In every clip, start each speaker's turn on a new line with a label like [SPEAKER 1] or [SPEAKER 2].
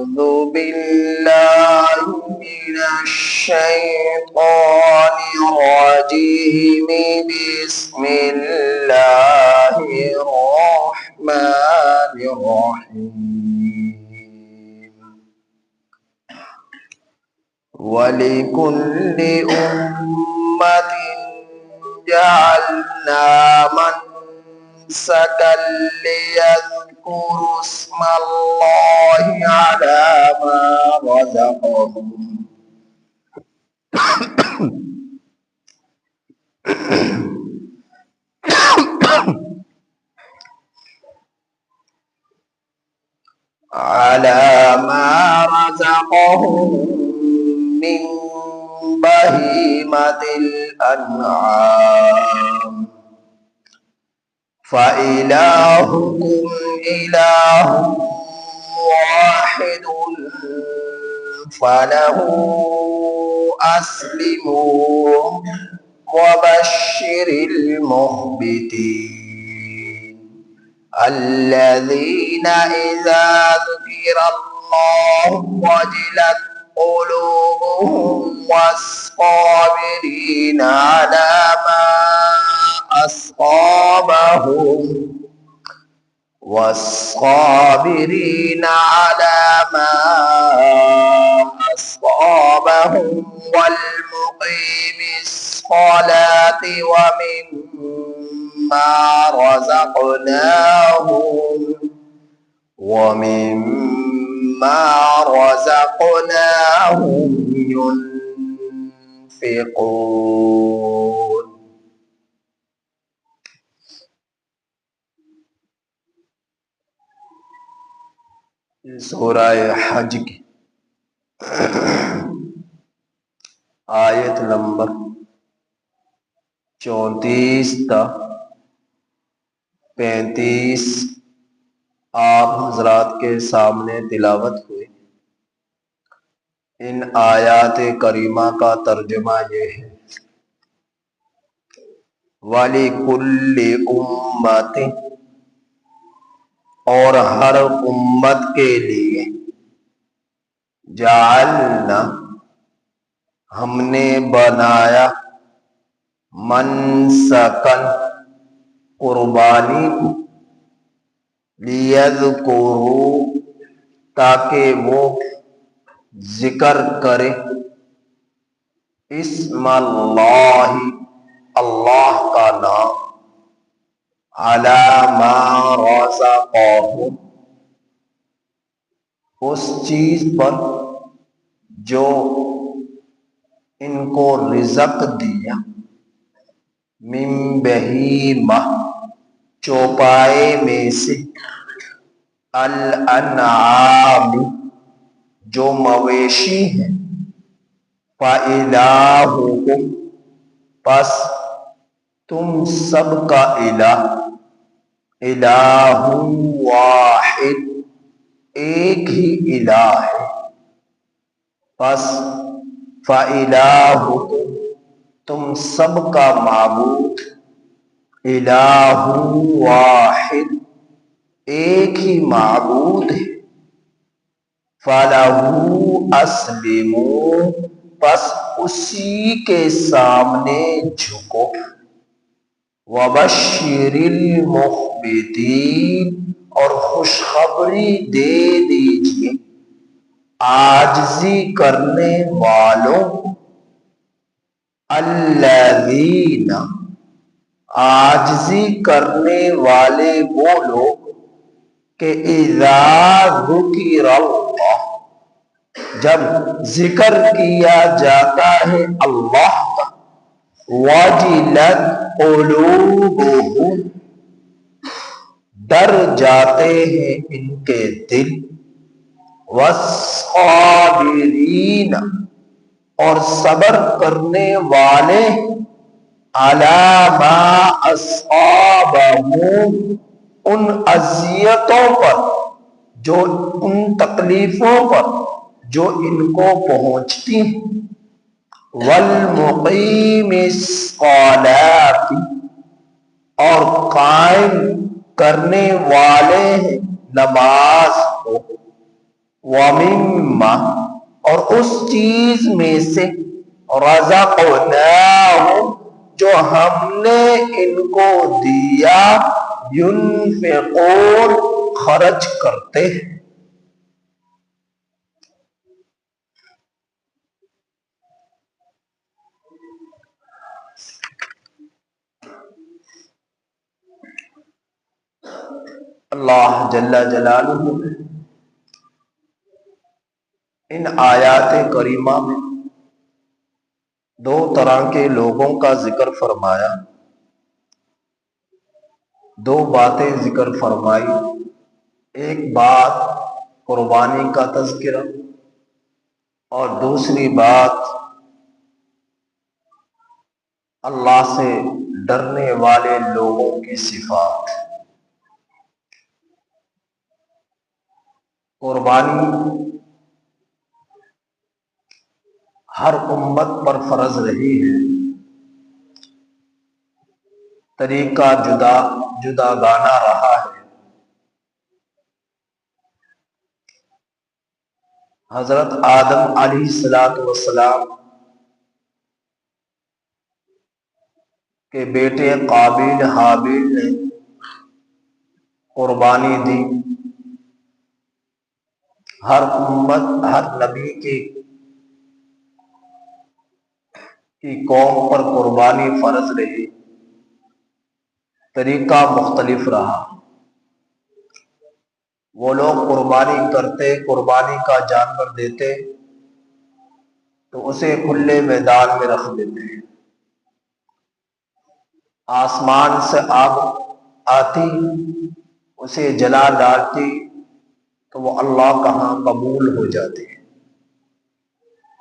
[SPEAKER 1] أعوذ بالله من الشيطان الرجيم بسم الله الرحمن الرحيم ولكل أمة جعلنا منسكا ليذكروا اسم الله على ما رزقهم من بهيمة الأنعام فإلهكم إله واحد فله أسلموا وبشر المخبتين الذين إذا ذكر الله وجلت قلوبهم والصابرين على ما أصابهم والمقيم الصلاة ومما رزقناهم ينفقون. سورہ حج کی آیت نمبر 34 تا 35 آپ حضرات کے سامنے تلاوت ہوئی. ان آیات کریمہ کا ترجمہ یہ ہے وَلِكُلِّ أُمَّةٍ اور ہر امت کے لیے جعلنا ہم نے بنایا منسکن قربانی کو لیذکروا تاکہ وہ ذکر کرے اسم اللہ اللہ کا نام علی ما رزقہم اس چیز پر جو ان کو رزق دیا من بہیمہ چوپائے میں سے الانعام جو مویشی ہیں فإلہکم پس تم سب کا الہ واحد ایک ہی الہ ہے. پس فإلہکم تم سب کا معبود الہ واحد ایک ہی معبود ہے. فَلَهُ أَسْلِمُوا پس اسی کے سامنے جھکو. وَبَشِّرِ الْمُخْبِتِينَ اور خوشخبری دے دیجئے عاجزی کرنے والوں. الذین عاجزی کرنے والے وہ لوگ کہ اذا ذکر اللہ جب ذکر کیا جاتا ہے اللہ کا وجلت قلوبہم ڈر جاتے ہیں ان کے دل. والصابرین اور صبر کرنے والے علی ما اصابہم ان اذیتوں پر جو ان تکلیفوں پر جو ان کو پہنچتی ہیں. والمقیم الصلاۃ اور قائم کرنے والے ہیں نماز کو. وَمِمَّا اور اس چیز میں سے رَزَقْنَاهُمْ جو ہم نے ان کو دیا يُنْفِقُونَ خرچ کرتے ہیں. اللہ جل جلالہ نے ان آیات کریمہ میں دو طرح کے لوگوں کا ذکر فرمایا، دو باتیں ذکر فرمائی. ایک بات قربانی کا تذکرہ اور دوسری بات اللہ سے ڈرنے والے لوگوں کی صفات. قربانی ہر امت پر فرض رہی ہے، طریقہ جدا جدا گانا رہا ہے. حضرت آدم علیہ السلام کے بیٹے قابیل حابیل نے قربانی دی. ہر امت، ہر نبی کی قوم پر قربانی فرض رہی، طریقہ مختلف رہا. وہ لوگ قربانی کرتے، قربانی کا جانور دیتے تو اسے کھلے میدان میں رکھ دیتے. آسمان سے آگ آتی، اسے جلا ڈالتی تو وہ اللہ کا ہاں قبول ہو جاتی،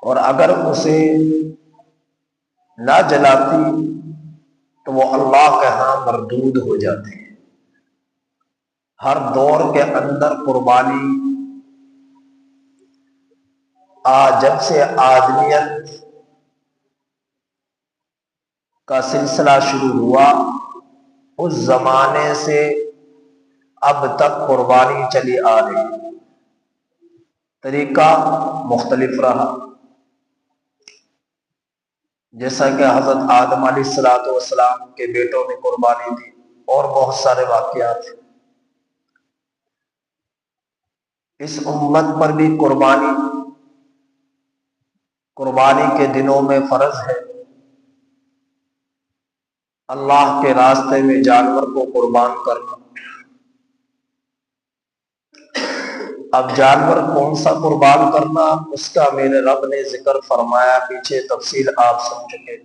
[SPEAKER 1] اور اگر اسے نہ جلاتی تو وہ اللہ کے ہاں مردود ہو جاتی. ہر دور کے اندر قربانی جب سے آدمیت کا سلسلہ شروع ہوا اس زمانے سے اب تک قربانی چلی آ رہی، طریقہ مختلف رہا. جیسا کہ حضرت آدم علیہ السلام کے بیٹوں نے قربانی دی، اور بہت سارے واقعات ہیں. اس امت پر بھی قربانی کے دنوں میں فرض ہے اللہ کے راستے میں جانور کو قربان کرنا. اب جانور کون سا قربان کرنا، اس کا میرے رب نے ذکر فرمایا، پیچھے تفصیل آپ سمجھ چکے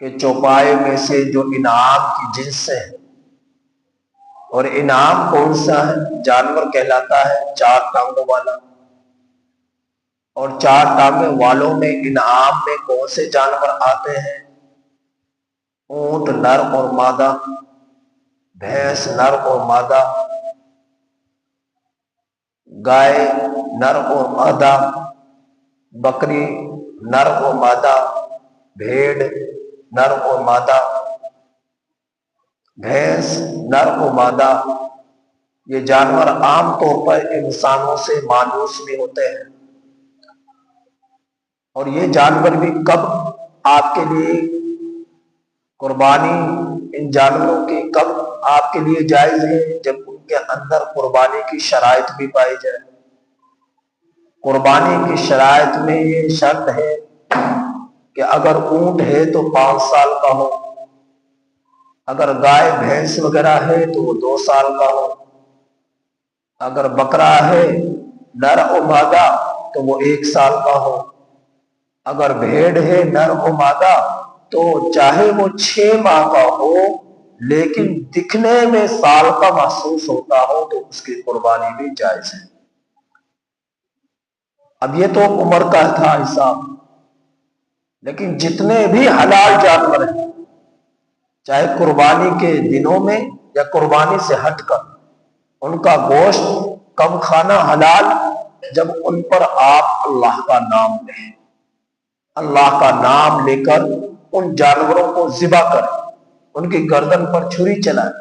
[SPEAKER 1] کہ چوپائے میں سے جو انعام کی جنس ہے، اور انعام کون سا ہے؟ جانور کہلاتا ہے 4 ٹانگوں والا. اور 4 ٹانگیں والوں میں انعام میں کون سے جانور آتے ہیں؟ اونٹ نر اور مادہ، بھینس نر اور مادہ، گائے نر اور مادہ، بکری نر اور مادہ، بھیڑ نر اور مادہ، بھینس نر اور مادہ. یہ جانور عام طور پر انسانوں سے مانوس بھی ہوتے ہیں. اور یہ جانور بھی کب آپ کے لیے قربانی، ان جانوروں کی کب آپ کے لیے جائز ہے؟ جب ان کے اندر قربانی کی شرائط بھی پائی جائے. قربانی کی شرائط میں یہ شرط ہے کہ اگر اونٹ ہے تو 5 سال کا ہو، اگر گائے بھینس وغیرہ ہے تو وہ 2 سال کا ہو، اگر بکرا ہے نر و مادہ تو وہ 1 سال کا ہو، اگر بھیڑ ہے نر و مادہ تو چاہے وہ 6 ماہ کا ہو لیکن دکھنے میں سال کا محسوس ہوتا ہو تو اس کی قربانی بھی جائز ہے. اب یہ تو عمر کا تھا حساب، لیکن جتنے بھی حلال جانور ہیں، چاہے قربانی کے دنوں میں یا قربانی سے ہٹ کر، ان کا گوشت کب کھانا حلال؟ جب ان پر آپ اللہ کا نام لیں، اللہ کا نام لے کر ان جانوروں کو ذبح کریں، ان کی گردن پر چھری چلائیں.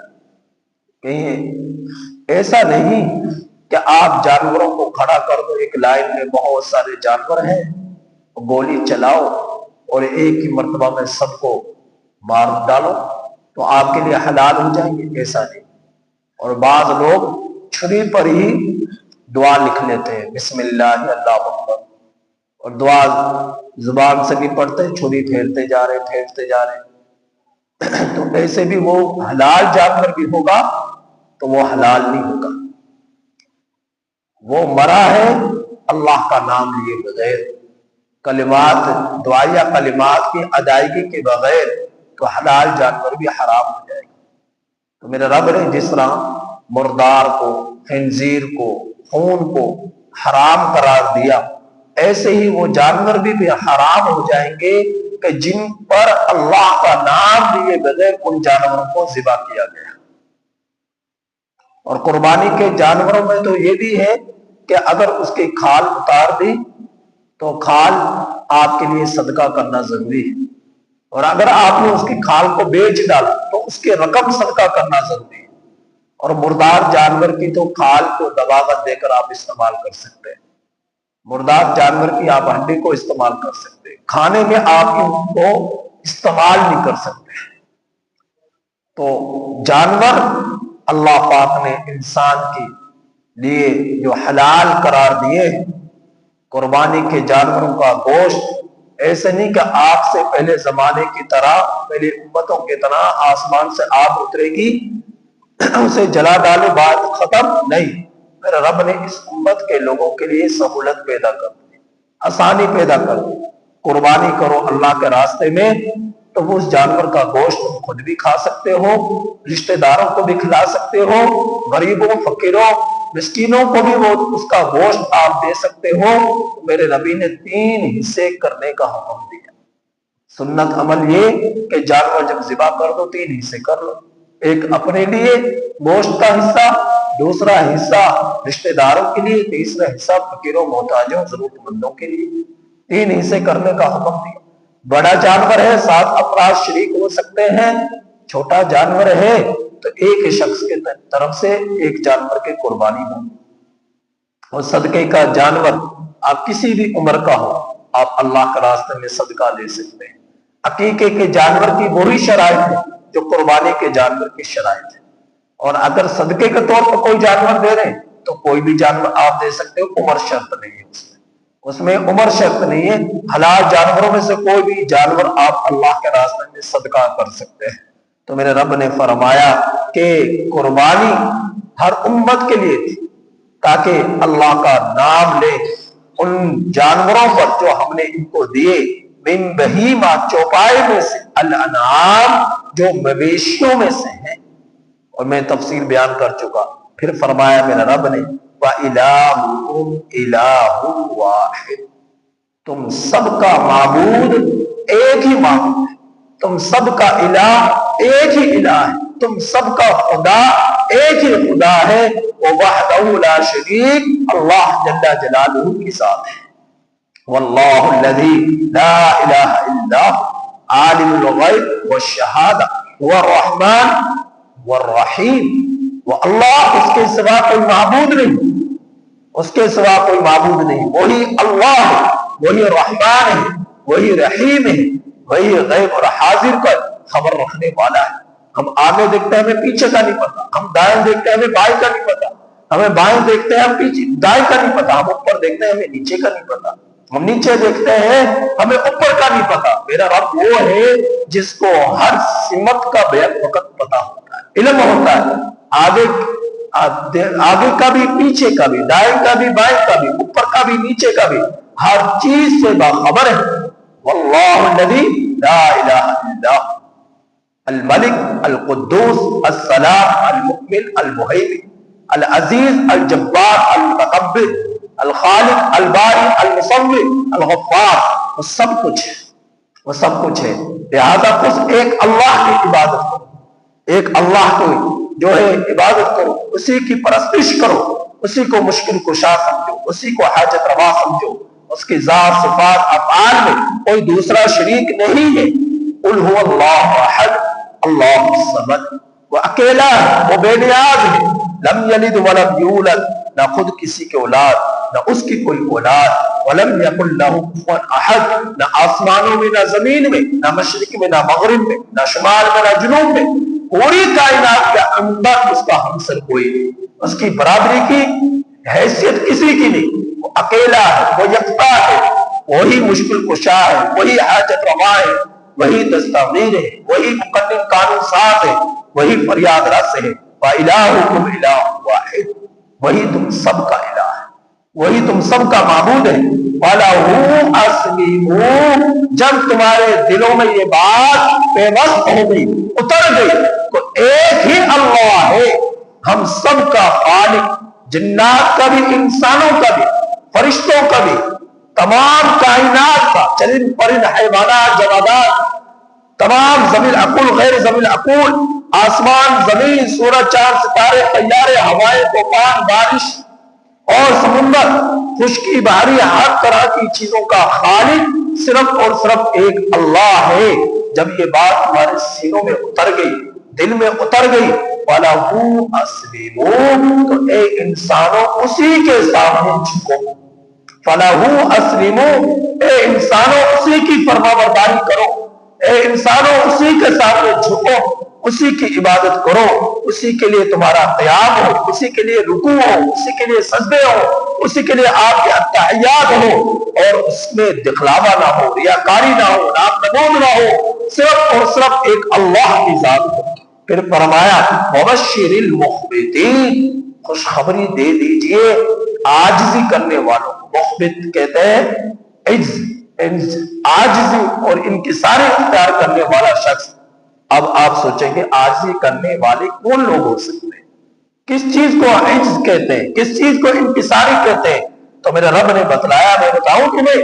[SPEAKER 1] کہیں ایسا نہیں کہ آپ جانوروں کو کھڑا کر دو، ایک لائن میں بہت سارے جانور ہیں، گولی چلاؤ اور ایک ہی مرتبہ میں سب کو مار ڈالو تو آپ کے لیے حلال ہو جائیں گے؟ ایسا نہیں۔ اور بعض لوگ چھری پر ہی دعا لکھ لیتے ہیں، بسم اللہ اللہ اکبر، اور دعا زبان سے بھی پڑھتے، چھری پھیرتے جا رہے تو ایسے بھی وہ حلال جانور بھی ہوگا تو وہ حلال نہیں ہوگا، وہ مرا ہے اللہ کا نام لیے بغیر، کلمات دعائیہ کلمات کی ادائیگی کے بغیر، تو حلال جانور بھی حرام ہو جائے گا۔ تو میرے رب نے جس طرح مردار کو، خنزیر کو، خون کو حرام قرار دیا، ایسے ہی وہ جانور بھی حرام ہو جائیں گے کہ جن پر اللہ کا نام لیے بغیر ان جانوروں کو ذبح کیا گیا۔ اور قربانی کے جانوروں میں تو یہ بھی ہے کہ اگر اس کی کھال اتار دی تو کھال آپ کے لیے صدقہ کرنا ضروری ہے، اور اگر آپ نے اس کی کھال کو بیچ ڈالا تو اس کے رقم صدقہ کرنا ضروری ہے۔ اور مردار جانور کی تو کھال کو دباغت دے کر آپ استعمال کر سکتے ہیں، مردار جانور کی آپ ہڈی کو استعمال کر سکتے ہیں، کھانے میں آپ ان کو استعمال نہیں کر سکتے۔ تو جانور اللہ پاک نے انسان کے لیے جو حلال قرار دیے ہیں، قربانی کے جانوروں کا گوشت، ایسے نہیں کہ آگ سے پہلے زمانے کی طرح، پہلے امتوں کی طرح آسمان سے آگ اترے گی اسے جلا ڈالو بات ختم، نہیں۔ میرے رب نے اس امت کے لوگوں کے لیے سہولت پیدا کر دی، آسانی پیدا کر دی۔ قربانی کرو اللہ کے راستے میں تو وہ اس جانور کا گوشت تم خود بھی کھا سکتے ہو، رشتہ داروں کو بھی کھلا سکتے ہو، غریبوں، فقیروں، مسکینوں کو بھی وہ اس کا گوشت آپ دے سکتے ہو۔ میرے نبی نے 3 حصے کرنے کا حکم دیا۔ سنت عمل یہ کہ جانور جب ذبح کر دو 3 حصے کر لو، ایک اپنے لیے گوشت کا حصہ، دوسرا حصہ رشتہ داروں کے لیے، تیسرا حصہ فقیروں، محتاجوں، ضرورت مندوں کے لیے، 3 حصے کرنے کا حکم دیا۔ بڑا جانور ہے 7 افراد شریک ہو سکتے ہیں، چھوٹا جانور ہے تو ایک شخص کے طرف سے ایک جانور کی قربانی ہو۔ اور صدقے کا جانور آپ کسی بھی عمر کا ہو، آپ اللہ کے راستے میں صدقہ دے سکتے ہیں۔ عقیقے کے جانور کی وہی شرائط ہے جو قربانی کے جانور کی شرائط ہے، اور اگر صدقے کے طور پر کوئی جانور دے رہے ہیں تو کوئی بھی جانور آپ دے سکتے ہو، عمر شرط نہیں ہے اس میں عمر شرط نہیں ہے۔ حلال جانوروں میں سے کوئی بھی جانور آپ اللہ کے راستے میں صدقہ کر سکتے ہیں۔ تو میرے رب نے فرمایا کہ قربانی ہر امت کے لیے تھی تاکہ اللہ کا نام لے ان جانوروں پر جو ہم نے ان کو دیے، من بہیمہ چوپائے میں سے، الانعام جو مویشیوں میں سے ہیں، اور میں تفصیل بیان کر چکا۔ پھر فرمایا میرے رب نے وَإِلَٰهُكُمْ إِلَٰهٌ وَاحِدٌ، تم سب کا معبود ایک ہی معبود ہے، تم سب کا الہ ایک ہی الہ ہے، تم سب کا خدا ایک ہی خدا ہے، وَوَحْدَهُ لَا شَرِيكَ، اللہ جل جلالہ کی ذات ہے۔ واللہ الذی لا الہ الا عالم الغیب والشہادہ والرحمن والرحیم، وہ اللہ، اس کے سوا کوئی معبود نہیں، اس کے سوا کوئی معبود نہیں، وہی اللہ ہے، وہی رحمان ہے، وہی رحیم ہے، وہی غیب اور حاضر کا خبر رکھنے والا ہے۔ ہم آگے دیکھتے ہیں ہمیں پیچھے کا نہیں پتا، ہم دائیں دیکھتے ہیں ہمیں بائیں کا نہیں پتا، ہمیں بائیں دیکھتے ہیں ہم پیچھے دائیں کا نہیں پتا، ہم اوپر دیکھتے ہیں ہمیں نیچے کا نہیں پتا، ہم نیچے دیکھتے ہیں ہمیں اوپر کا نہیں پتا۔ میرا رب وہ ہے جس کو ہر سمت کا بیک وقت پتا ہوتا ہے، علم ہوتا ہے، آگے کا بھی، پیچھے کا بھی، دائیں کا بھی، بائیں کا بھی، اوپر کا بھی، نیچے کا بھی، ہر چیز سے باخبر ہے۔ واللہ الذی لا الہ الا هو الملک القدوس السلام المؤمن المہیمن العزیز الجبار المتکبر الخالق الباری المصور الغفار، وہ سب کچھ ہے، وہ سب کچھ ہے۔ لہذا اس ایک اللہ کی عبادت کرو، ایک اللہ کو جو ہے عبادت کرو، اسی کی پرستش کرو، اسی کو مشکل کشا سمجھو، اسی کو حاجت روا سمجھو، اس کی ذات صفات افعال میں کوئی دوسرا شریک نہیں ہے۔ قل هو اللہ احد اللہ الصمد، وہ اکیلا ہے، وہ بے نیاز ہے، لم یلد ولم یولد، نہ خود کسی کے اولاد نہ اس کی کوئی اولاد، وَلَمْ يَكُنْ لَهُ كُفُوًا أَحَدٌ، نہ آسمانوں میں نہ زمین میں نہ مشرق میں نہ مغرب میں نہ شمال میں نہ جنوب میں، پوری کائنات کے اندر اس کا ہمسر کوئی نہیں، اس کی برابری کی حیثیت کسی کی نہیں، وہ اکیلا ہے، وہ یکتا ہے، وہی مشکل کشا ہے، وہی حاجت روا ہے، وہی دستاویر ہے، وہی مقدم قانون ساز ہے، وہی فریاد رس ہے، وَإِلَٰهُكُمْ إِلَٰهٌ وَاحِدٌ، وہی تم سب کا الہ ہے، وہی تم سب کا معبود ہے، وَلَهُ أَسْلِمُوا، جب تمہارے دلوں میں یہ بات پیوست ہو گئی، اتر گئی، تو ایک ہی اللہ ہے، ہم سب کا خالق، جنات کا بھی، انسانوں کا بھی، فرشتوں کا بھی، تمام کائنات کا، چرند پرند حیوانات جمادات، تمام ذوی العقول غیر ذوی العقول، آسمان زمین سورج چاند ستارے طیارے ہوائیں طوفان بارش اور سمندر خشکی بحری ہر طرح کی چیزوں کا خالق صرف اور صرف ایک اللہ ہے۔ جب یہ بات تمہارے سینوں میں اتر گئی، دل میں اتر گئی، وَلَهُ أَسْلِمُوا، تو اے انسانوں اسی کے سامنے جھکو، فَلَهُ أَسْلِمُوا، اے انسانوں اسی کی فرما برداری کرو، اے انسانوں اسی کے سامنے جھکو، اسی کی عبادت کرو، اسی کے لیے تمہارا قیام ہو، اسی کے لیے رکوع ہو، اسی کے لیے سجدے ہو، اسی کے لیے آپ کے التحیات ہو، اور اس میں دکھلاوا نہ ہو، ریاکاری نہ ہو، نام نمود نہ ہو، صرف اور صرف ایک اللہ کی ذات ہو۔ پھر فرمایا وَبَشِّرِ الْمُخْبِتِينَ، خوشخبری دے دیجئے عاجزی کرنے والوں کو۔ مخبت کہتے ہیں عاجزی اور انکساری اختیار کرنے والا شخص۔ اب آپ سوچیں گے عاجزی کرنے والے کون لوگ ہو سکتے ہیں، کس چیز کو عجز کہتے ہیں، کس چیز کو انکساری کہتے ہیں؟ تو میرے رب نے بتلایا، میں بتاؤں تمہیں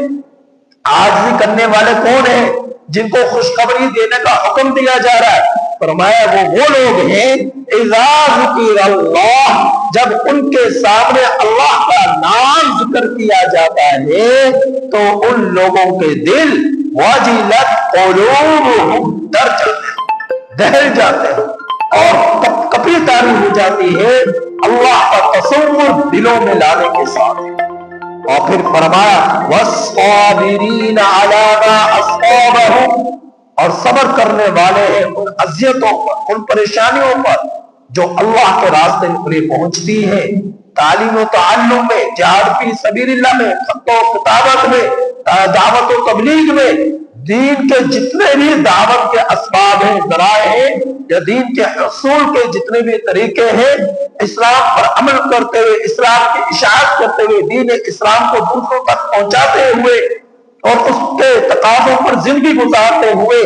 [SPEAKER 1] عاجزی کرنے والے کون ہیں جن کو خوشخبری دینے کا حکم دیا جا رہا ہے؟ فرمایا وہ لوگ ہیں اذا ذکر اللہ، جب ان کے سامنے اللہ کا نام ذکر کیا جاتا ہے تو ان لوگوں کے دل وجلت قلوبہم، ڈر جاتے ہیں، دہل جاتے ہیں اور کپی تاری ہو جاتی ہے اللہ کا تصور دلوں میں لانے کے ساتھ۔ اور پھر فرمایا والصابرین علی ما اصابہم، اور صبر کرنے والے ہیں ان اذیتوں پر، ان پریشانیوں پر جو اللہ کے راستے میں پہنچتی ہیں، تعلیم و تعلم میں، جہاد فی سبیل اللہ میں، خط و کتابت میں، دعوت و تبلیغ میں، دین کے جتنے بھی دعوت کے اسباب ہیں، ذرائع ہیں، یا دین کے حصول کے جتنے بھی طریقے ہیں، اسلام پر عمل کرتے ہوئے، اسلام کی اشاعت کرتے ہوئے، دین اسلام کو دوسروں تک پہنچاتے ہوئے اور اس کے تقاضوں پر زندگی گزارتے ہوئے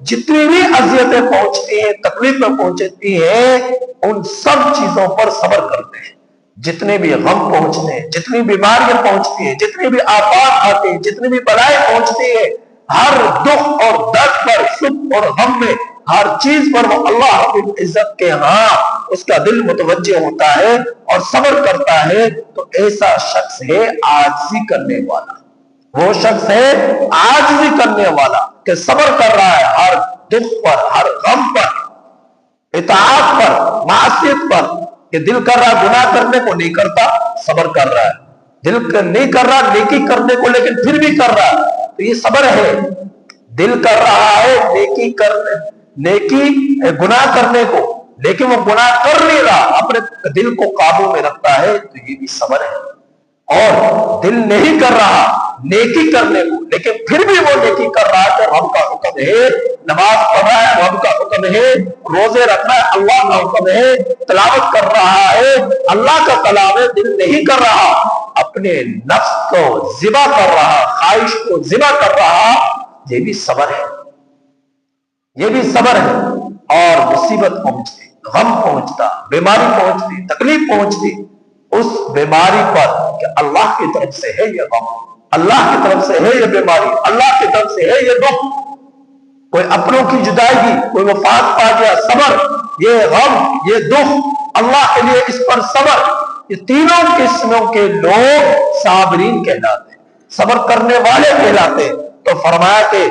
[SPEAKER 1] جتنی بھی اذیتیں پہنچتی ہیں، تکلیفیں پہنچتی ہیں، ان سب چیزوں پر صبر کرتے ہیں۔ جتنے بھی غم پہنچتے ہیں، جتنی بیماریاں پہنچتی ہیں، جتنی بھی آفات آتے ہیں، جتنی بھی بلائیں پہنچتی ہیں، ہر دکھ اور درد پر، سکھ اور غم میں، ہر چیز پر وہ اللہ رب العزت کے ہاں اس کا دل متوجہ ہوتا ہے اور صبر کرتا ہے، تو ایسا شخص ہے عاجزی کرنے والا۔ وہ شخص ہے عاجزی کرنے والا کہ صبر کر رہا ہے ہر دکھ پر، ہر غم پر، اطاعت پر، معصیت پر، کہ دل کر رہا گناہ کرنے کو نہیں کرتا، صبر کر رہا ہے، دل نہیں کر رہا نیکی کرنے کو لیکن پھر بھی کر رہا ہے، تو یہ صبر ہے۔ دل کر رہا ہے نیکی گناہ کرنے کو لیکن وہ گناہ کر نہیں رہا، اپنے دل کو قابو میں رکھتا ہے، تو یہ بھی صبر ہے۔ اور دل نہیں کر رہا نیکی کرنے کو لیکن پھر بھی وہ نیکی کر رہا ہے، تو رب کا حکم ہے، نماز پڑھ رہا ہے رب کا حکم ہے، روزے رکھنا ہے اللہ کا حکم ہے، تلاوت کر رہا ہے اللہ کا کلام ہے، دل نہیں کر رہا، اپنے نفس کو ذبح کر رہا، خواہش کو ذبح کر رہا، یہ بھی صبر ہے، یہ بھی صبر ہے۔ اور مصیبت پہنچتی، غم پہنچتا، بیماری پہنچتی، تکلیف پہنچتی، اس بیماری پر کہ اللہ کی طرف سے ہے یہ غم، اللہ کی طرف سے ہے یہ بیماری، اللہ کی طرف سے ہے یہ دکھ، کوئی اپنوں کی جدائی، کوئی وفات پا گیا، صبر، یہ غم، یہ دکھ، اللہ کے لیے اس پر صبر، یہ تینوں قسموں کے لوگ صابرین کہلاتے ہیں، صبر کرنے والے کہلاتے ہیں۔ تو فرمایا کہ